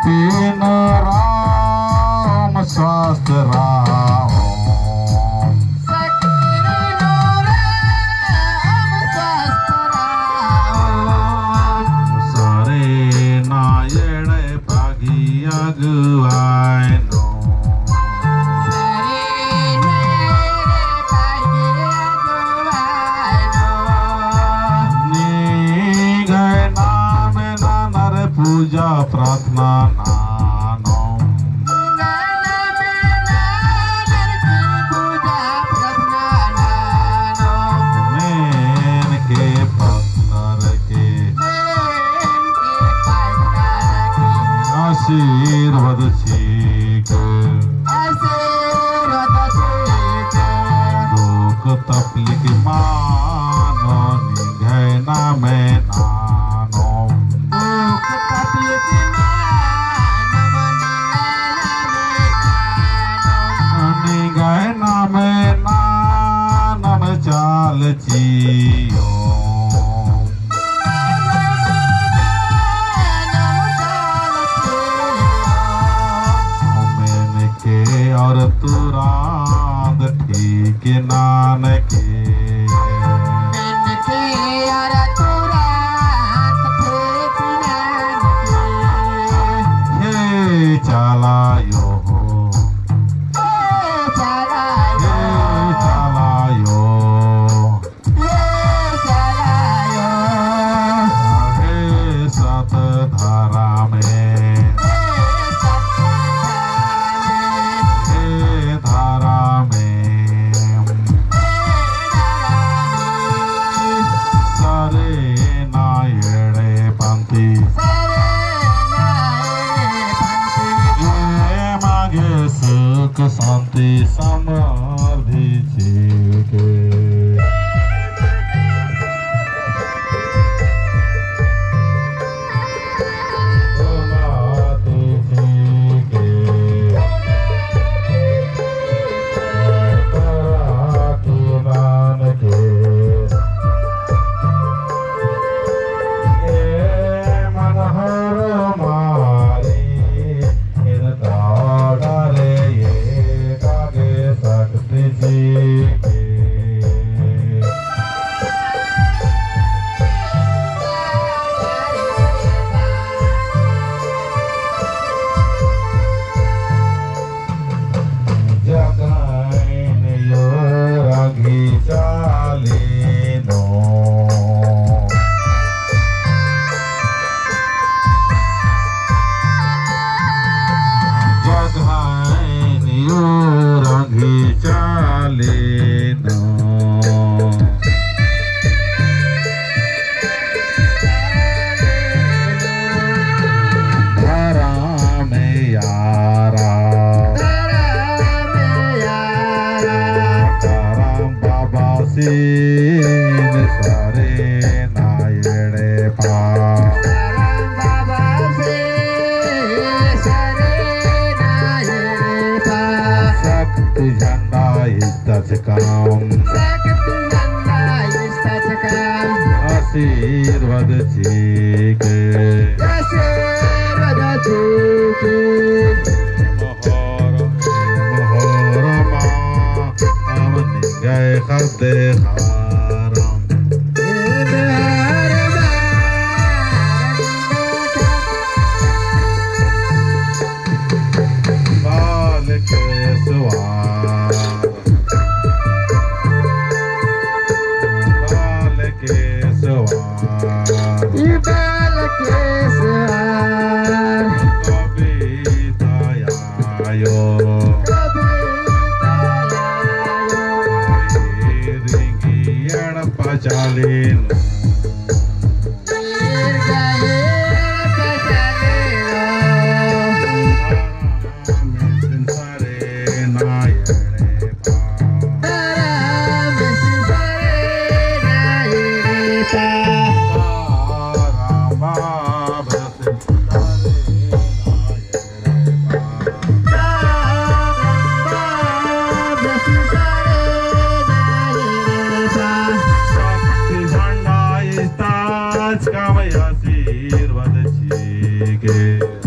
तीन राम शास्त्र राम सारे नायण भागी अगुआई पूजा प्रार्थना नानम मेन के पत्थर के आशीर्वाद छीक दुख तकलीफ मानो निघना में चाल जियो मैंने के और तुरांद ठीक नान के चलायो शांति समाधि के सारे नायणे पा शक्ति झंडा इष्ट काम आशीर्वाद चीक खदे बाल के सवार बाल के सवार कविता आयो चालीन आज का मैं आशीर्वाद छीके